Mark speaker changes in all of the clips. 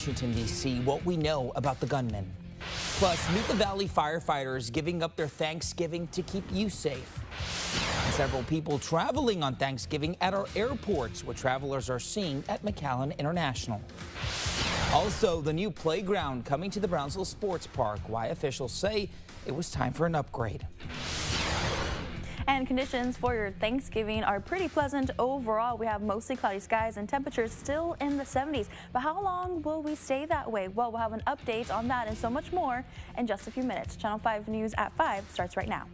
Speaker 1: Washington D.C. what we know about the gunman. Plus, meet the Valley firefighters giving up their Thanksgiving to keep you safe. And several people traveling on Thanksgiving at our airports, what travelers are seeing at McAllen International. Also, the new playground coming to the Brownsville Sports Park, why officials say it was time for an upgrade.
Speaker 2: And conditions for your Thanksgiving are pretty pleasant overall. We have mostly cloudy skies and temperatures still in the 70s. But how long will we stay that way? Well, we'll have an update on that and so much more in just a few minutes. Channel 5 News at 5 starts right now.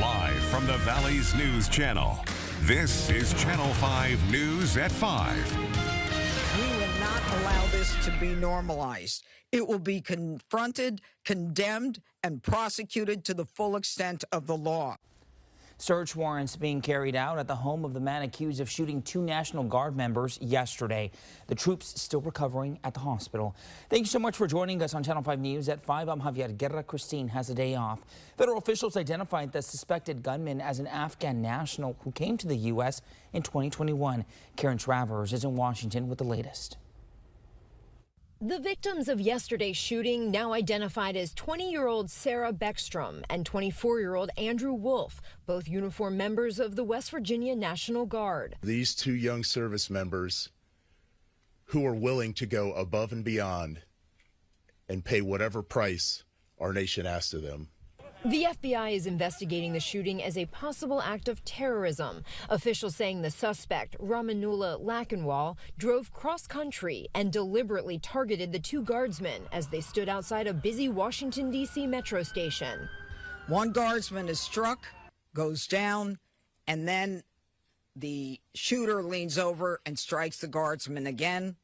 Speaker 3: Live from the Valley's News Channel, this is Channel 5 News at 5.
Speaker 4: We will not allow this to be normalized. It will be confronted, condemned, and prosecuted to the full extent of the law.
Speaker 1: Search warrants being carried out at the home of the man accused of shooting 2 National Guard members yesterday. The troops still recovering at the hospital. Thank you so much for joining us on Channel 5 News at 5. I'm Javier Guerra. Christine has a day off. Federal officials identified the suspected gunman as an Afghan national who came to the U.S. in 2021. Karen Travers is in Washington with the latest.
Speaker 5: The victims of yesterday's shooting now identified as 20-year-old Sarah Beckstrom and 24-year-old Andrew Wolf, both uniformed members of the West Virginia National Guard.
Speaker 6: These 2 young service members who are willing to go above and beyond and pay whatever price our nation asks of them.
Speaker 5: The FBI is investigating the shooting as a possible act of terrorism. Officials saying the suspect, Ramanullah Lackenwall, drove cross-country and deliberately targeted the 2 guardsmen as they stood outside a busy Washington, D.C. metro station.
Speaker 4: One guardsman is struck, goes down, and then the shooter leans over and strikes the guardsman again.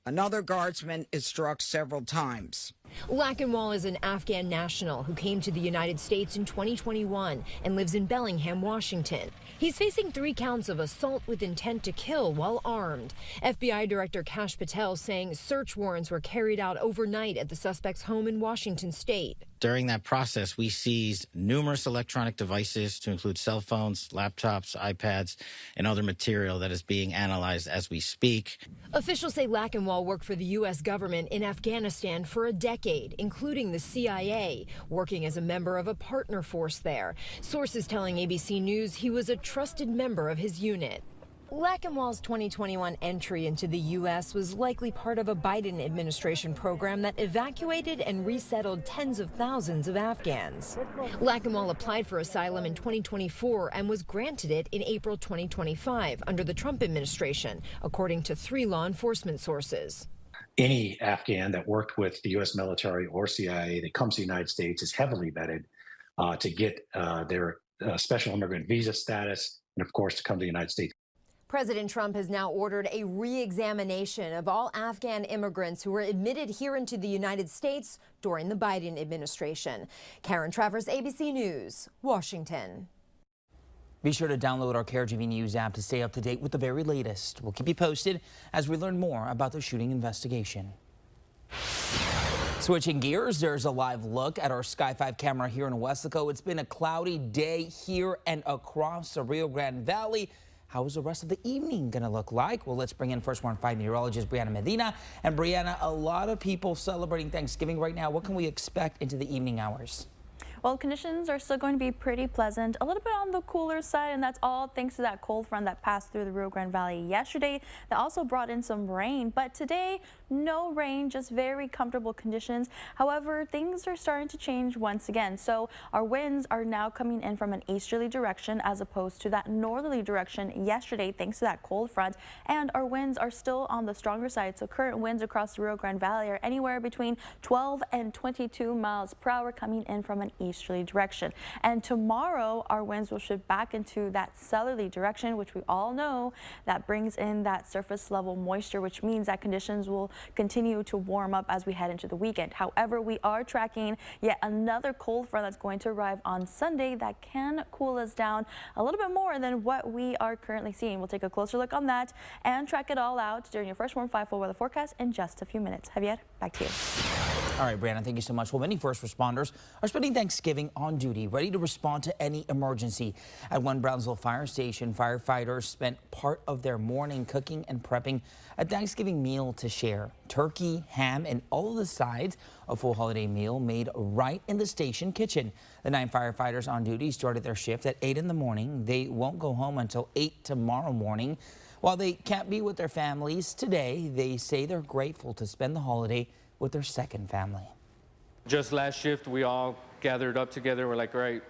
Speaker 4: Another guardsman is struck several times.
Speaker 5: Lackenwall is an Afghan national who came to the United States in 2021 and lives in Bellingham, Washington. He's facing 3 counts of assault with intent to kill while armed. FBI Director Kash Patel saying search warrants were carried out overnight at the suspect's home in Washington state.
Speaker 7: During that process, we seized numerous electronic devices to include cell phones, laptops, iPads, and other material that is being analyzed as we speak.
Speaker 5: Officials say Lackenwall worked for the U.S. government in Afghanistan for a decade, including the CIA, working as a member of a partner force there. Sources telling ABC News he was a trusted member of his unit. Lackenwall's 2021 entry into the U.S. was likely part of a Biden administration program that evacuated and resettled tens of thousands of Afghans. Lackenwall applied for asylum in 2024 and was granted it in April 2025 under the Trump administration, according to 3 law enforcement sources.
Speaker 8: Any Afghan that worked with the U.S. military or CIA that comes to the United States is heavily vetted to get their special immigrant visa status and, of course, to come to the United States.
Speaker 5: President Trump has now ordered a re-examination of all Afghan immigrants who were admitted here into the United States during the Biden administration. Karen Travers, ABC News, Washington.
Speaker 1: Be sure to download our KRGV News app to stay up to date with the very latest. We'll keep you posted as we learn more about the shooting investigation. Switching gears, there's a live look at our Sky 5 camera here in Weslaco. It's been a cloudy day here and across the Rio Grande Valley. How is the rest of the evening going to look like? Well, let's bring in First Warn 5 meteorologist Brianna Medina. And Brianna, a lot of people celebrating Thanksgiving right now. What can we expect into the evening hours?
Speaker 2: Well, conditions are still going to be pretty pleasant, a little bit on the cooler side, and that's all thanks to that cold front that passed through the Rio Grande Valley yesterday. That also brought in some rain, but today, no rain, just very comfortable conditions. However, things are starting to change once again. So our winds are now coming in from an easterly direction as opposed to that northerly direction yesterday, thanks to that cold front. And our winds are still on the stronger side. So current winds across the Rio Grande Valley are anywhere between 12 and 22 miles per hour coming in from an easterly direction. And tomorrow our winds will shift back into that southerly direction, which we all know that brings in that surface level moisture, which means that conditions will continue to warm up as we head into the weekend. However, we are tracking yet another cold front that's going to arrive on Sunday that can cool us down a little bit more than what we are currently seeing. We'll take a closer look on that and track it all out during your First Warn 5 full weather forecast in just a few minutes. Javier, back to you.
Speaker 1: All right, Brandon, thank you so much. Well, many first responders are spending Thanksgiving on duty, ready to respond to any emergency. At one Brownsville fire station, firefighters spent part of their morning cooking and prepping a Thanksgiving meal to share. Turkey, ham, and all of the sides, a full holiday meal made right in the station kitchen. The 9 firefighters on duty started their shift at 8 in the morning. They won't go home until 8 tomorrow morning. While they can't be with their families today, they say they're grateful to spend the holiday with their second family.
Speaker 9: Just last shift, we all gathered up together. We're like, all right,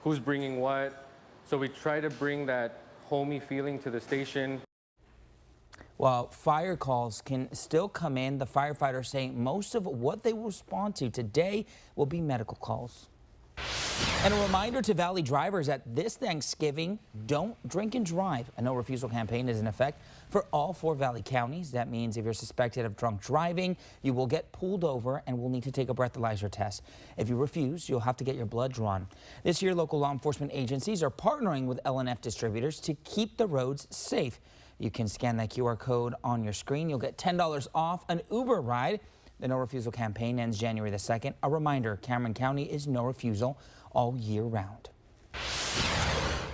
Speaker 9: who's bringing what? So we try to bring that homey feeling to the station.
Speaker 1: While fire calls can still come in, the firefighters saying most of what they will respond to today will be medical calls. And a reminder to Valley drivers that this Thanksgiving, don't drink and drive. A no refusal campaign is in effect for all 4 Valley counties. That means if you're suspected of drunk driving, you will get pulled over and will need to take a breathalyzer test. If you refuse, you'll have to get your blood drawn. This year, local law enforcement agencies are partnering with L&F distributors to keep the roads safe. You can scan that QR code on your screen. You'll get $10 off an Uber ride. The No Refusal campaign ends January the 2nd. A reminder, Cameron County is no refusal all year round.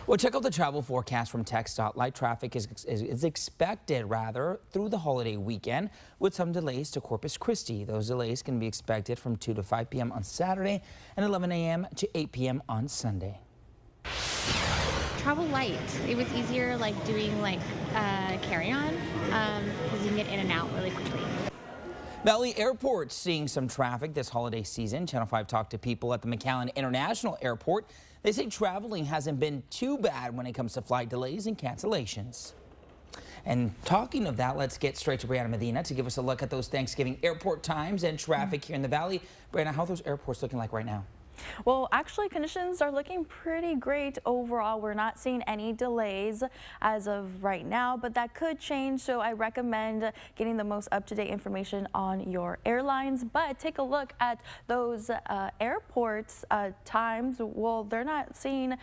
Speaker 1: Well, check out the travel forecast from TxDOT. Light traffic is expected, through the holiday weekend with some delays to Corpus Christi. Those delays can be expected from 2 to 5 p.m. on Saturday and 11 a.m. to 8 p.m. on Sunday.
Speaker 10: Travel light. It was easier like doing like carry-on because you can get in and out really quickly.
Speaker 1: Valley Airport seeing some traffic this holiday season. Channel 5 talked to people at the McAllen International Airport. They say traveling hasn't been too bad when it comes to flight delays and cancellations. And talking of that, let's get straight to Brianna Medina to give us a look at those Thanksgiving airport times and traffic here in the Valley. Brianna, how are those airports looking like right now?
Speaker 2: Well, actually, conditions are looking pretty great overall. We're not seeing any delays as of right now, but that could change. So I recommend getting the most up-to-date information on your airlines. But take a look at those airports times. Well, they're not seeing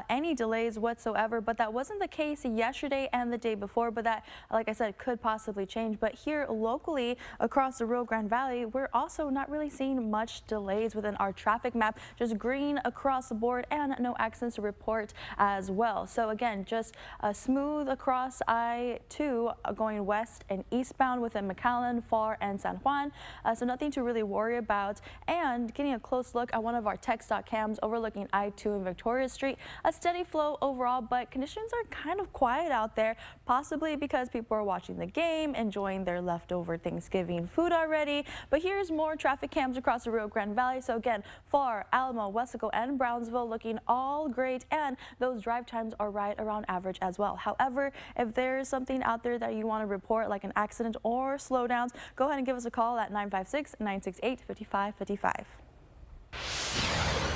Speaker 2: any delays whatsoever, but that wasn't the case yesterday and the day before. But that, like I said, could possibly change. But here locally across the Rio Grande Valley, we're also not really seeing much delays within our traffic map. Just green across the board and no accidents to report as well. So again, just smooth across I-2 going west and eastbound within McAllen, Pharr, and San Juan. So nothing to really worry about. And getting a close look at one of our TxDOT cams overlooking I-2 and Victoria Street. A steady flow overall, but conditions are kind of quiet out there, possibly because people are watching the game, enjoying their leftover Thanksgiving food already. But here's more traffic cams across the Rio Grande Valley. So again, Pharr, Alamo, Wesco, and Brownsville looking all great, and those drive times are right around average as well. However, if there's something out there that you want to report, like an accident or slowdowns, go ahead and give us a call at 956-968-5555.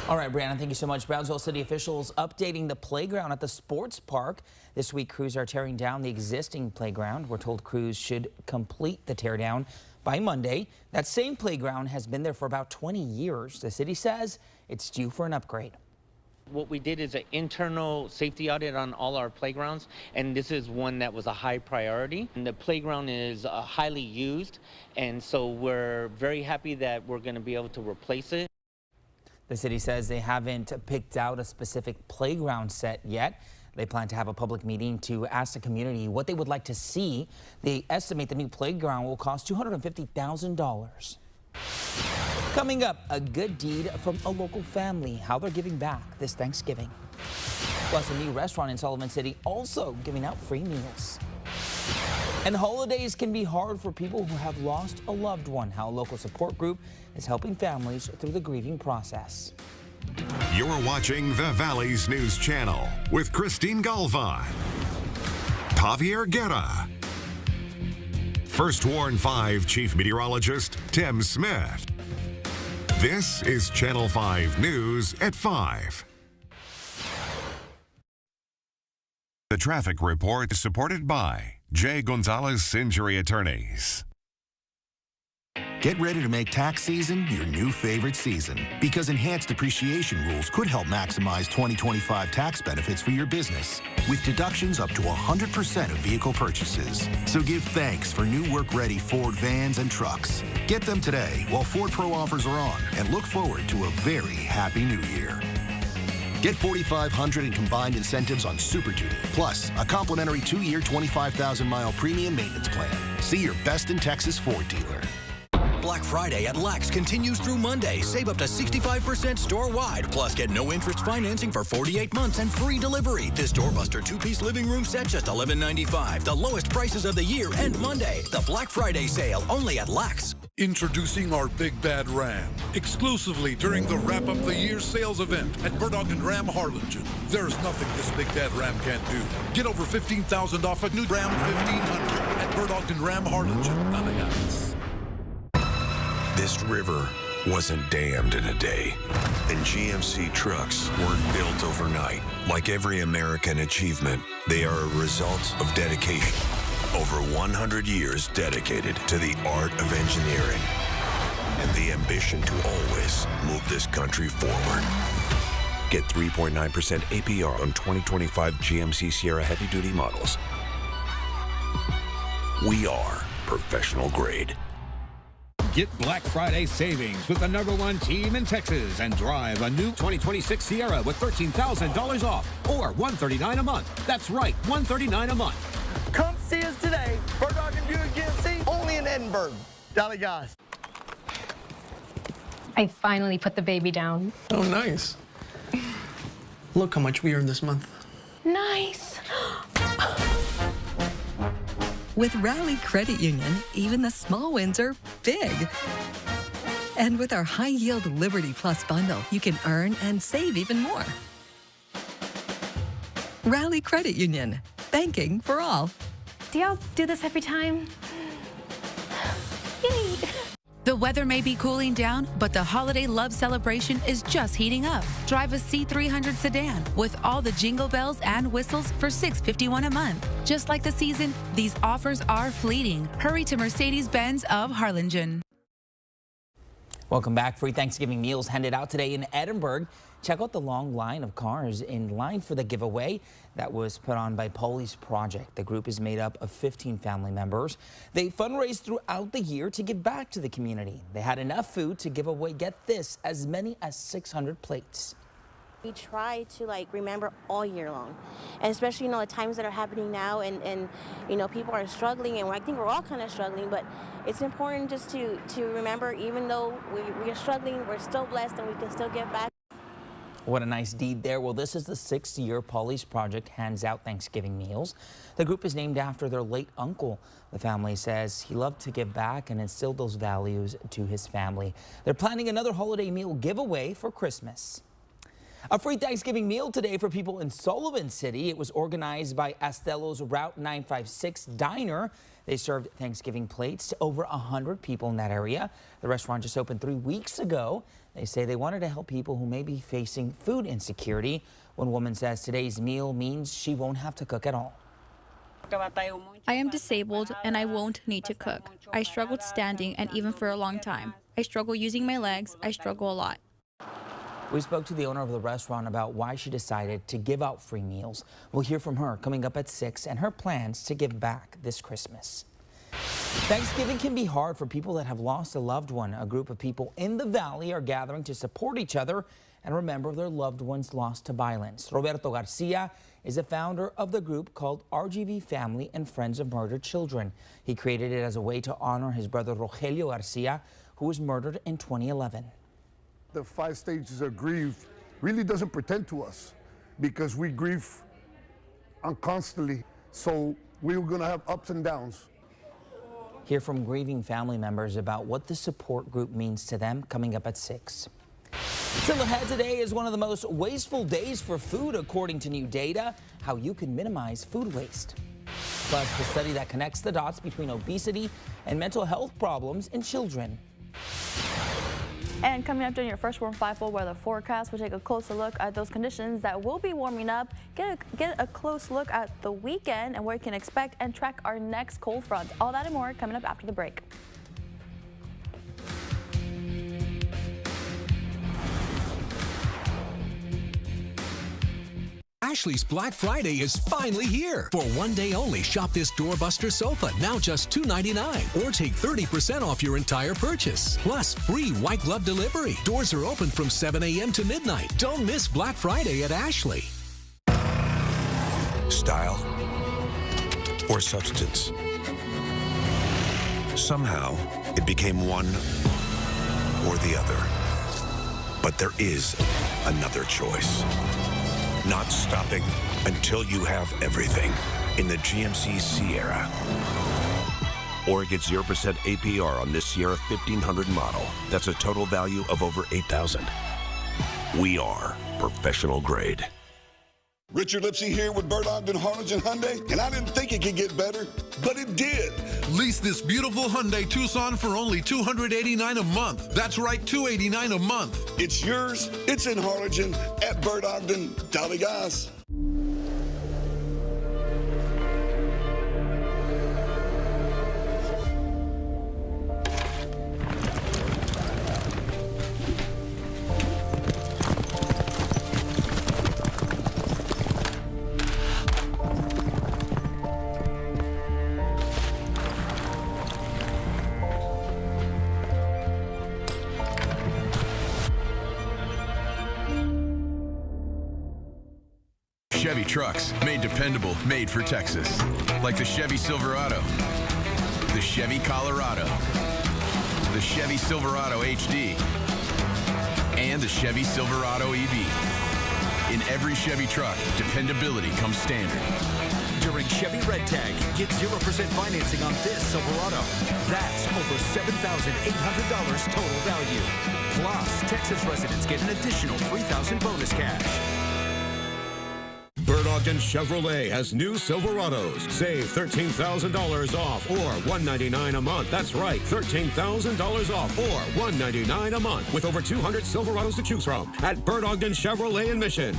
Speaker 1: All right, Brandon, thank you so much. Brownsville City officials updating the playground at the sports park. This week, crews are tearing down the existing playground. We're told crews should complete the teardown by Monday. That same playground has been there for about 20 years. The city says it's due for an upgrade.
Speaker 11: What we did is an internal safety audit on all our playgrounds, and this is one that was a high priority. And the playground is highly used, and so we're very happy that we're going to be able to replace it.
Speaker 1: The city says they haven't picked out a specific playground set yet. They plan to have a public meeting to ask the community what they would like to see. They estimate the new playground will cost $250,000. Coming up, a good deed from a local family, how they're giving back this Thanksgiving. Plus, a new restaurant in Sullivan City also giving out free meals. And holidays can be hard for people who have lost a loved one. How a local support group is helping families through the grieving process.
Speaker 3: You're watching the Valley's News Channel with Christine Galvan, Javier Guerra, First Warn 5 Chief Meteorologist Tim Smith. This is Channel 5 News at 5. The traffic report is supported by J. Gonzalez Injury Attorneys.
Speaker 12: Get ready to make tax season your new favorite season, because enhanced depreciation rules could help maximize 2025 tax benefits for your business, with deductions up to 100% of vehicle purchases. So give thanks for new work-ready Ford vans and trucks. Get them today while Ford Pro offers are on, and look forward to a very happy new year. Get $4,500 in combined incentives on Super Duty, plus a complimentary 2-year, 25,000-mile premium maintenance plan. See your best in Texas Ford dealer.
Speaker 13: Black Friday at Lax continues through Monday. Save up to 65% store-wide. Plus, get no interest financing for 48 months and free delivery. This doorbuster 2-piece living room set just $11.95. The lowest prices of the year and Monday. The Black Friday sale only at Lax.
Speaker 14: Introducing our Big Bad Ram, exclusively during the Wrap Up the Year sales event at Murdoch and Ram Harlingen. There's nothing this Big Bad Ram can't do. Get over $15,000 off a new Ram 1500 at Murdoch and Ram Harlingen. Nalegas.
Speaker 15: This river wasn't dammed in a day, and GMC trucks weren't built overnight. Like every American achievement, they are a result of dedication. Over 100 years dedicated to the art of engineering and the ambition to always move this country forward. Get 3.9% APR on 2025 GMC Sierra heavy-duty models. We are professional grade.
Speaker 16: Get Black Friday savings with the #1 team in Texas and drive a new 2026 Sierra with $13,000 off or $139 a month. That's right, $139 a month.
Speaker 17: Come see us today. Murdoch and Buick GMC, only in Edinburgh. Dalegas.
Speaker 18: I finally put the baby down.
Speaker 17: Oh, nice. Look how much we earned this month.
Speaker 18: Nice.
Speaker 19: With Rally Credit Union, even the small wins are big. And with our high-yield Liberty Plus bundle, you can earn and save even more. Rally Credit Union, banking for all.
Speaker 18: Do y'all do this every time? Yay!
Speaker 20: The weather may be cooling down, but the holiday love celebration is just heating up. Drive a C300 sedan with all the jingle bells and whistles for $651 a month. Just like the season, these offers are fleeting. Hurry to Mercedes-Benz of Harlingen.
Speaker 1: Welcome back. Free Thanksgiving meals handed out today in Edinburgh. Check out the long line of cars in line for the giveaway that was put on by Police Project. The group is made up of 15 family members. They fundraise throughout the year to give back to the community. They had enough food to give away, get this, as many as 600 plates.
Speaker 21: We try to remember all year long, and especially the times that are happening now, and people are struggling, and I think we're all kind of struggling, but it's important just to remember, even though we are struggling, we're still blessed and we can still give back.
Speaker 1: What a nice deed there. Well, this is the 6th year Police Project hands out Thanksgiving meals. The group is named after their late uncle. The family says he loved to give back and instill those values to his family. They're planning another holiday meal giveaway for Christmas. A free Thanksgiving meal today for people in Sullivan City. It was organized by Astelo's Route 956 Diner. They served Thanksgiving plates to over 100 people in that area. The restaurant just opened 3 weeks ago. They say they wanted to help people who may be facing food insecurity. One woman says today's meal means she won't have to cook at all.
Speaker 22: I am disabled and I won't need to cook. I struggled standing and even for a long time. I struggle using my legs. I struggle a lot.
Speaker 1: We spoke to the owner of the restaurant about why she decided to give out free meals. We'll hear from her coming up at 6 and her plans to give back this Christmas. Thanksgiving can be hard for people that have lost a loved one. A group of people in the valley are gathering to support each other and remember their loved ones lost to violence. Roberto Garcia is a founder of the group called RGV Family and Friends of Murdered Children. He created it as a way to honor his brother Rogelio Garcia, who was murdered in 2011.
Speaker 23: The 5 stages of grief really doesn't pretend to us because we grieve constantly. So we're going to have ups and downs.
Speaker 1: Hear from grieving family members about what the support group means to them coming up at 6. Still ahead today is one of the most wasteful days for food, according to new data, how you can minimize food waste. Plus, the study that connects the dots between obesity and mental health problems in children.
Speaker 2: And coming up during your First Warm 5 full weather forecast, we'll take a closer look at those conditions that will be warming up, get a close look at the weekend and where you can expect, and track our next cold front. All that and more coming up after the break.
Speaker 13: Ashley's Black Friday is finally here. For one day only, shop this doorbuster sofa, now just $2.99. Or take 30% off your entire purchase. Plus, free white glove delivery. Doors are open from 7 a.m. to midnight. Don't miss Black Friday at Ashley.
Speaker 15: Style or substance. Somehow, it became one or the other. But there is another choice. Not stopping until you have everything in the GMC Sierra. Or get 0% APR on this Sierra 1500 model. That's a total value of over $8,000. We are professional grade.
Speaker 4: Richard Lipsy here with Bert Ogden Harlingen Hyundai, and I didn't think it could get better, but it did.
Speaker 14: Lease this beautiful Hyundai Tucson for only $289 a month. That's right, $289 a month.
Speaker 4: It's yours. It's in Harlingen at Bert Ogden. Dale Gas.
Speaker 6: Chevy trucks, made dependable, made for Texas. Like the Chevy Silverado, the Chevy Colorado, the Chevy Silverado HD, and the Chevy Silverado EV. In every Chevy truck, dependability comes standard.
Speaker 7: During Chevy Red Tag, get 0% financing on this Silverado. That's over $7,800 total value. Plus, Texas residents get an additional $3,000 bonus cash.
Speaker 16: Bert Ogden Chevrolet has new Silverados. Save $13,000 off or $199 a month. That's right, $13,000 off or $199 a month with over 200 Silverados to choose from at Bert Ogden Chevrolet in Mission.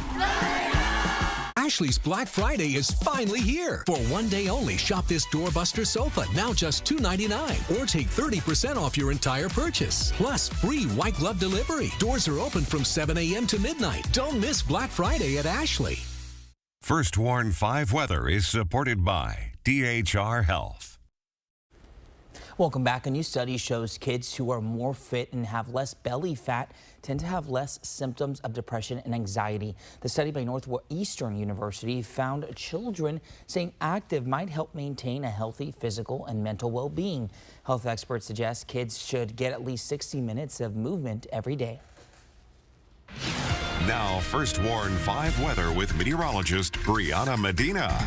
Speaker 13: Ashley's Black Friday is finally here. For one day only, shop this doorbuster sofa, now just $2.99. Or take 30% off your entire purchase. Plus, free white glove delivery. Doors are open from 7 a.m. to midnight. Don't miss Black Friday at Ashley.
Speaker 3: First Warn 5 weather is supported by DHR Health.
Speaker 1: Welcome back. A new study shows kids who are more fit and have less belly fat tend to have less symptoms of depression and anxiety. The study by Northeastern University found children staying active might help maintain a healthy physical and mental well-being. Health experts suggest kids should get at least 60 minutes of movement every day.
Speaker 3: Now, First Warn 5 weather with meteorologist Brianna Medina.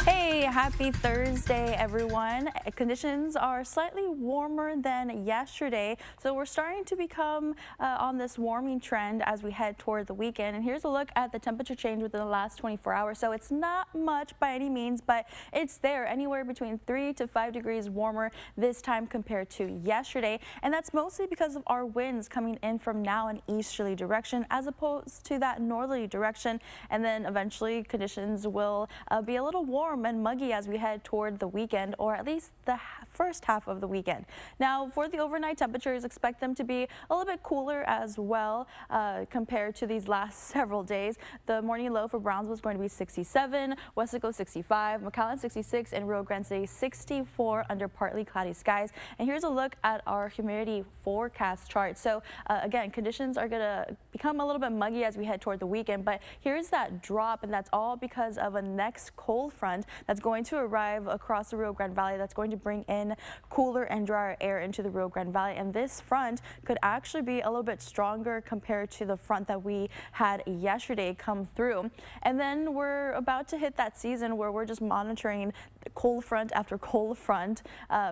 Speaker 2: Hey, happy Thursday, everyone. Conditions are slightly warmer than yesterday, so we're starting to become on this warming trend as we head toward the weekend. And here's a look at the temperature change within the last 24 hours. So it's not much by any means, but it's there, anywhere between 3 to 5 degrees warmer this time compared to yesterday. And that's mostly because of our winds coming in from now an easterly direction as opposed to that northerly direction. And then eventually conditions will be a little warm and muggy as we head toward the weekend, or at least the first half of the weekend. Now, for the overnight temperatures, expect them to be a little bit cooler as well compared to these last several days. The morning low for Brownsville is going to be 67, Wesco 65, McAllen 66, and Rio Grande City 64 under partly cloudy skies. And here's a look at our humidity forecast chart. So again, conditions are going to become a little bit muggy as we head toward the weekend, but here's that drop, and that's all because of a next cold front that's going to arrive across the Rio Grande Valley. That's going to bring in cooler and drier air into the Rio Grande Valley, and this front could actually be a little bit stronger compared to the front that we had yesterday come through. And then we're about to hit that season where we're just monitoring cold front after cold front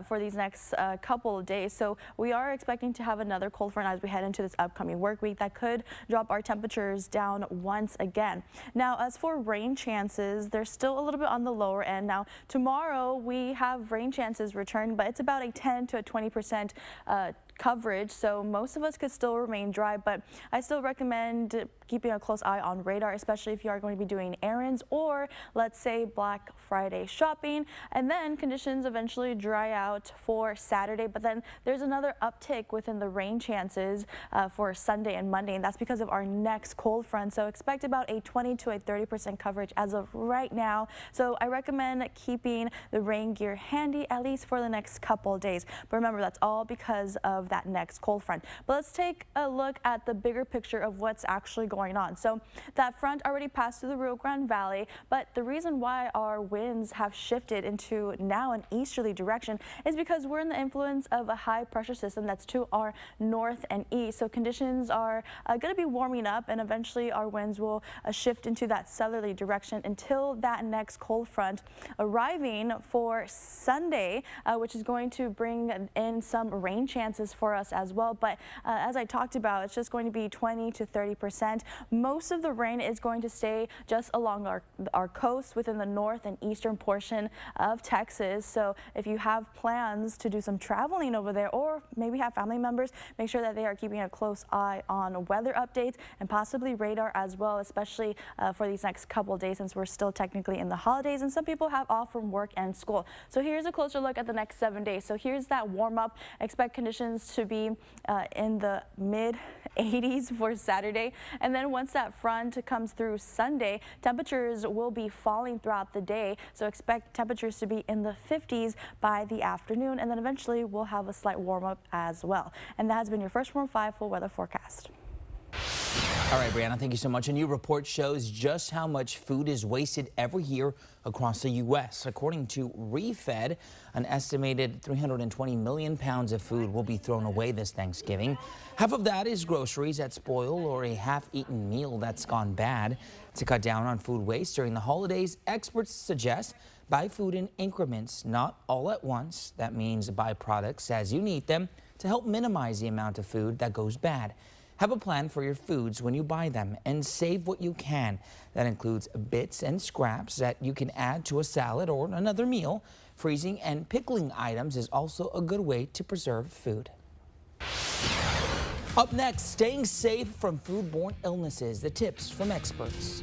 Speaker 2: for these next couple of days. So we are expecting to have another cold front as we head into this upcoming work week that could drop our temperatures down once again. Now, as for rain chances, they're still a little bit on the lower end. Now, tomorrow we have rain chances return, but it's about a 10 to a 20% coverage, so most of us could still remain dry, but I still recommend keeping a close eye on radar, especially if you are going to be doing errands or, let's say, Black Friday shopping. And then conditions eventually dry out for Saturday, but then there's another uptick within the rain chances for Sunday and Monday, and that's because of our next cold front. So expect about a 20 to a 30% coverage as of right now. So I recommend keeping the rain gear handy at least for the next couple days. But remember, that's all because of that next cold front. But let's take a look at the bigger picture of what's actually going on. So that front already passed through the Rio Grande Valley, but the reason why our winds have shifted into now an easterly direction is because we're in the influence of a high pressure system that's to our north and east. So conditions are going to be warming up, and eventually our winds will shift into that southerly direction until that next cold front arriving for Sunday, which is going to bring in some rain chances for us as well. But as I talked about, it's just going to be 20 to 30%. Most of the rain is going to stay just along our coast within the north and eastern portion of Texas. So if you have plans to do some traveling over there, or maybe have family members, make sure that they are keeping a close eye on weather updates and possibly radar as well, especially for these next couple of days, since we're still technically in the holidays and some people have off from work and school. So here's a closer look at the next 7 days. So here's that warm up. Expect conditions to be in the mid 80s for Saturday, and then once that front comes through Sunday, temperatures will be falling throughout the day, so expect temperatures to be in the 50s by the afternoon, and then eventually we'll have a slight warm up as well. And that has been your First Warn 5 full weather forecast.
Speaker 1: All right, Brianna, thank you so much. A new report shows just how much food is wasted every year across the U.S. According to ReFed, an estimated 320 million pounds of food will be thrown away this Thanksgiving. Half of that is groceries that spoil or a half-eaten meal that's gone bad. To cut down on food waste during the holidays, experts suggest buy food in increments, not all at once. That means buy products as you need them to help minimize the amount of food that goes bad. Have a plan for your foods when you buy them and save what you can. That includes bits and scraps that you can add to a salad or another meal. Freezing and pickling items is also a good way to preserve food. Up next, staying safe from foodborne illnesses, the tips from experts.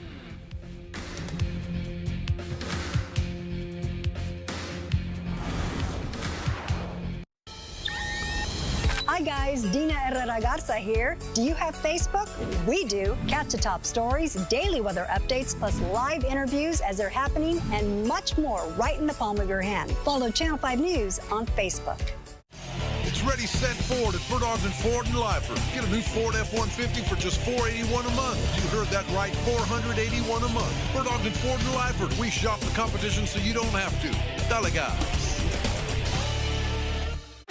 Speaker 5: Hi guys, Dina Herrera Garza here. Do you have Facebook? We do. Catch the top stories, daily weather updates, plus live interviews as they're happening, and much more right in the palm of your hand. Follow Channel 5 News on Facebook.
Speaker 14: It's ready, set, Ford at Burdock and Ford in Lyford. Get a new Ford F-150 for just $481 a month. You heard that right, $481 a month. Burdock and Ford in Lyford. We shop the competition so you don't have to. Dale gas.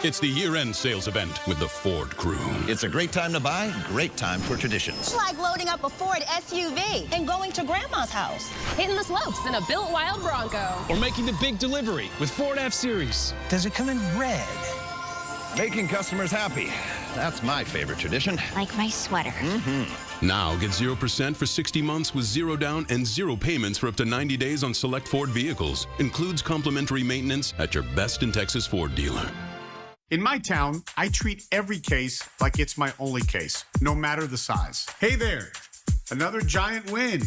Speaker 8: It's the year-end sales event with the Ford crew.
Speaker 9: It's a great time to buy, great time for traditions.
Speaker 24: It's like loading up a Ford SUV and going to Grandma's house.
Speaker 25: Hitting the slopes in a built wild Bronco.
Speaker 8: Or making the big delivery with Ford F-Series.
Speaker 9: Does it come in red? Making customers happy. That's my favorite tradition.
Speaker 24: Like my sweater.
Speaker 9: Mm-hmm.
Speaker 8: Now get 0% for 60 months with 0 down and 0 payments for up to 90 days on select Ford vehicles. Includes complimentary maintenance at your best in Texas Ford dealer.
Speaker 26: In my town, I treat every case like it's my only case, no matter the size. Hey there, another giant win.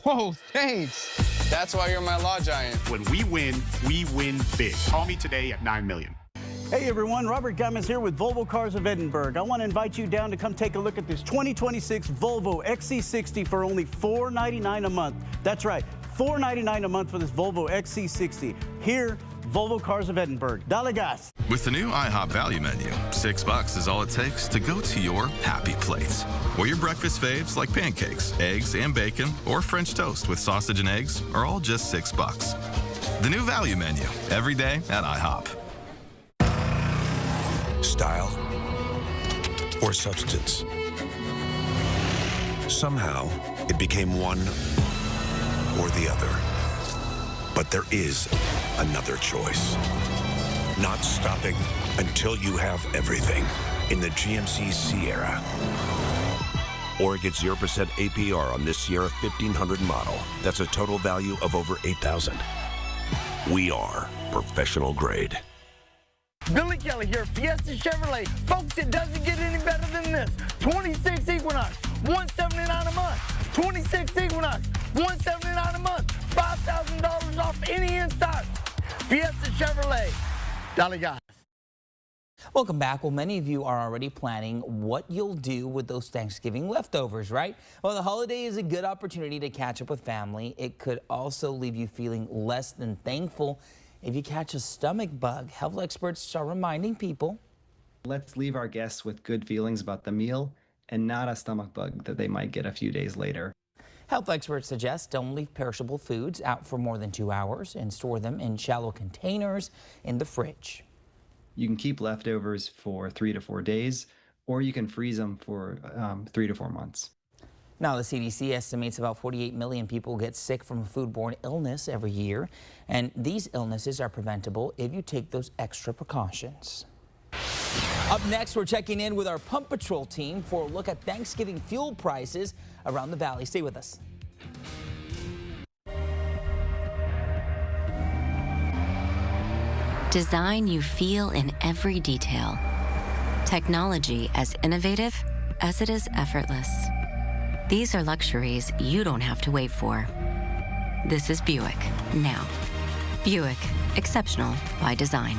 Speaker 27: Whoa, thanks. That's why you're my law giant.
Speaker 26: When we win big. Call me today at 9 million.
Speaker 28: Hey everyone, Robert Gomez here with Volvo Cars of Edinburgh. I want to invite you down to come take a look at this 2026 Volvo XC60 for only $499 a month. That's right, $499 a month for this Volvo XC60. Here, Volvo Cars of Edinburgh. Dale gas.
Speaker 29: With the new IHOP value menu, $6 is all it takes to go to your happy place. Or your breakfast faves like pancakes, eggs and bacon, or French toast with sausage and eggs are all just $6. The new value menu, every day at IHOP.
Speaker 15: Style or substance. Somehow, it became one or the other. But there is another choice. Not stopping until you have everything in the GMC Sierra. Or get 0% APR on this Sierra 1500 model. That's a total value of over $8,000. We are professional grade.
Speaker 10: Billy Kelly here, Fiesta Chevrolet. Folks, it doesn't get any better than this. 26 Equinox, $179 a month. 26 Equinox, $179 a month. $5,000 off any in stock. Fiesta Chevrolet. Dale gas.
Speaker 1: Welcome back. Well, many of you are already planning what you'll do with those Thanksgiving leftovers, right? Well, the holiday is a good opportunity to catch up with family. It could also leave you feeling less than thankful if you catch a stomach bug. Health experts are reminding people.
Speaker 11: Let's leave our guests with good feelings about the meal and not a stomach bug that they might get a few days later.
Speaker 1: Health experts suggest don't leave perishable foods out for more than 2 hours and store them in shallow containers in the fridge.
Speaker 11: You can keep leftovers for 3 to 4 days, or you can freeze them for 3 to 4 months.
Speaker 1: Now, the CDC estimates about 48 million people get sick from a foodborne illness every year, and these illnesses are preventable if you take those extra precautions. Up next, we're checking in with our Pump Patrol team for a look at Thanksgiving fuel prices around the valley. Stay with us.
Speaker 12: Design you feel in every detail. Technology as innovative as it is effortless. These are luxuries you don't have to wait for. This is Buick now. Buick, exceptional by design.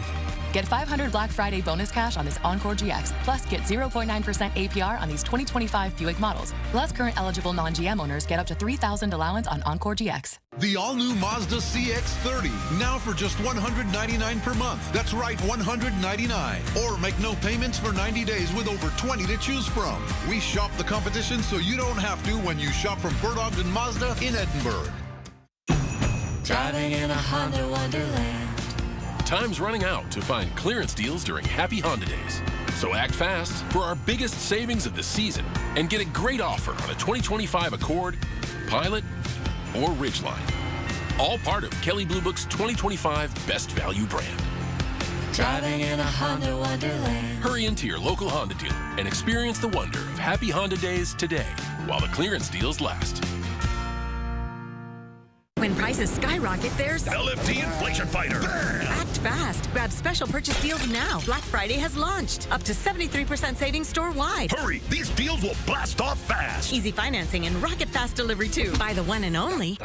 Speaker 17: Get 500 Black Friday bonus cash on this Encore GX. Plus, get 0.9% APR on these 2025 Buick models. Plus, current eligible non-GM owners get up to $3,000 allowance on Encore GX.
Speaker 14: The all-new Mazda CX-30, now for just $199 per month. That's right, $199. Or make no payments for 90 days with over 20 to choose from. We shop the competition so you don't have to when you shop from Bert Ogden Mazda in Edinburgh.
Speaker 18: Driving in a Honda Wonderland.
Speaker 19: Time's running out to find clearance deals during Happy Honda Days. So act fast for our biggest savings of the season and get a great offer on a 2025 Accord, Pilot, or Ridgeline. All part of Kelley Blue Book's 2025 Best Value brand.
Speaker 18: Driving in a Honda Wonderland.
Speaker 19: Hurry into your local Honda dealer and experience the wonder of Happy Honda Days today while the clearance deals last.
Speaker 20: When prices skyrocket, there's
Speaker 21: LFT Inflation Fighter.
Speaker 20: Act fast. Grab special purchase deals now. Black Friday has launched. Up to 73% savings store-wide.
Speaker 21: Hurry! These deals will blast off fast.
Speaker 20: Easy financing and rocket fast delivery too. Buy the one and only.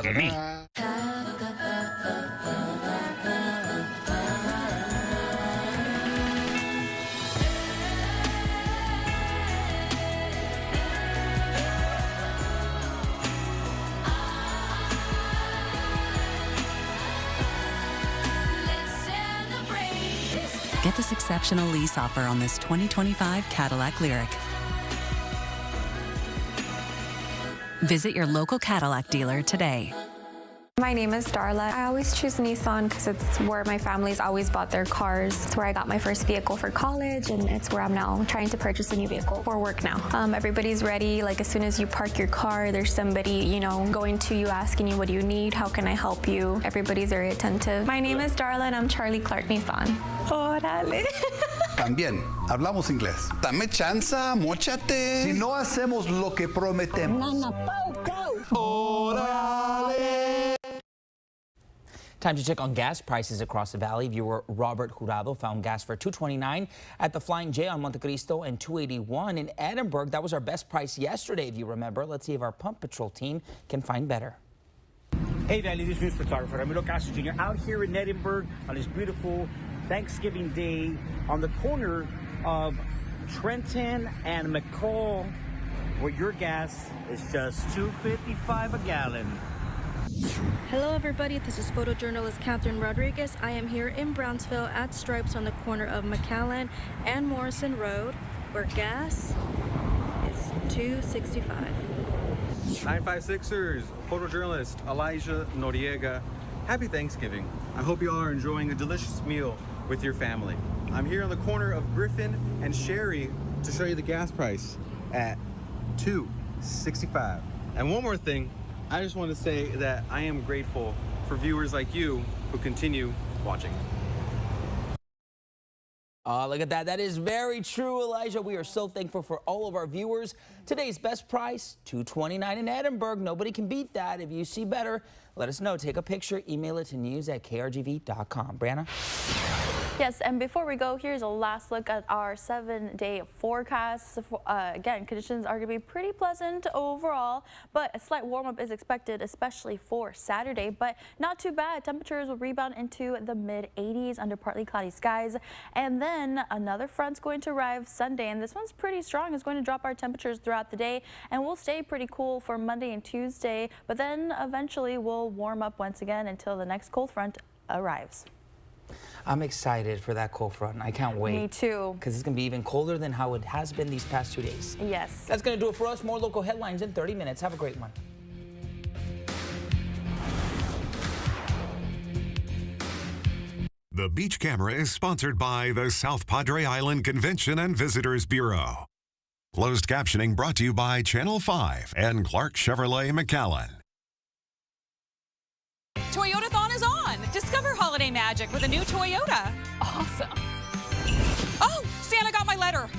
Speaker 20: Get this exceptional lease offer on this 2025 Cadillac Lyriq. Visit your local Cadillac dealer today.
Speaker 22: My name is Darla. I always choose Nissan because it's where my family's always bought their cars. It's where I got my first vehicle for college, and it's where I'm now trying to purchase a new vehicle for work now. Everybody's ready. Like, as soon as you park your car, there's somebody, going to you asking you, what do you need? How can I help you? Everybody's very attentive. My name is Darla, and I'm Charlie Clark Nissan. Órale.
Speaker 30: También hablamos inglés. Dame chanza, móchate. Si no hacemos lo que prometemos.
Speaker 1: Órale. Time to check on gas prices across the valley. Viewer Robert Jurado found gas for $2.29 at the Flying J on Montecristo and $2.81 in Edinburgh. That was our best price yesterday, if you remember. Let's see if our Pump Patrol team can find better.
Speaker 31: Hey Valley, this is news photographer Ramiro Castro Jr. out here in Edinburgh on this beautiful Thanksgiving Day on the corner of Trenton and McCall, where your gas is just $2.55 a gallon.
Speaker 32: Hello everybody, this is photojournalist Catherine Rodriguez. I am here in Brownsville at Stripes on the corner of McAllen and Morrison Road, where gas is $2.65.
Speaker 33: 956ers, photojournalist Elijah Noriega. Happy Thanksgiving. I hope you all are enjoying a delicious meal with your family. I'm here on the corner of Griffin and Sherry to show you the gas price at $2.65. And one more thing, I just want to say that I am grateful for viewers like you who continue watching.
Speaker 1: Oh, look at that. That is very true, Elijah. We are so thankful for all of our viewers. Today's best price, $2.29 in Edinburgh. Nobody can beat that. If you see better, let us know. Take a picture, email it to news@krgv.com. Brianna?
Speaker 2: Yes, and before we go, here's a last look at our 7-day forecast. Again, conditions are going to be pretty pleasant overall, but a slight warm-up is expected, especially for Saturday, but not too bad. Temperatures will rebound into the mid-80s under partly cloudy skies, and then another front's going to arrive Sunday, and this one's pretty strong. It's going to drop our temperatures throughout the day, and we'll stay pretty cool for Monday and Tuesday, but then eventually we'll warm up once again until the next cold front arrives.
Speaker 1: I'm excited for that cold front. I can't wait.
Speaker 2: Me too.
Speaker 1: Because it's going to be even colder than how it has been these past 2 days.
Speaker 2: Yes.
Speaker 1: That's going to do it for us. More local headlines in 30 minutes. Have a great one.
Speaker 3: The Beach Camera is sponsored by the South Padre Island Convention and Visitors Bureau. Closed captioning brought to you by Channel 5 and Clark Chevrolet McAllen.
Speaker 4: Toyotathon is on. Discover holiday magic with a new Toyota. Awesome. Oh, Santa got my letter.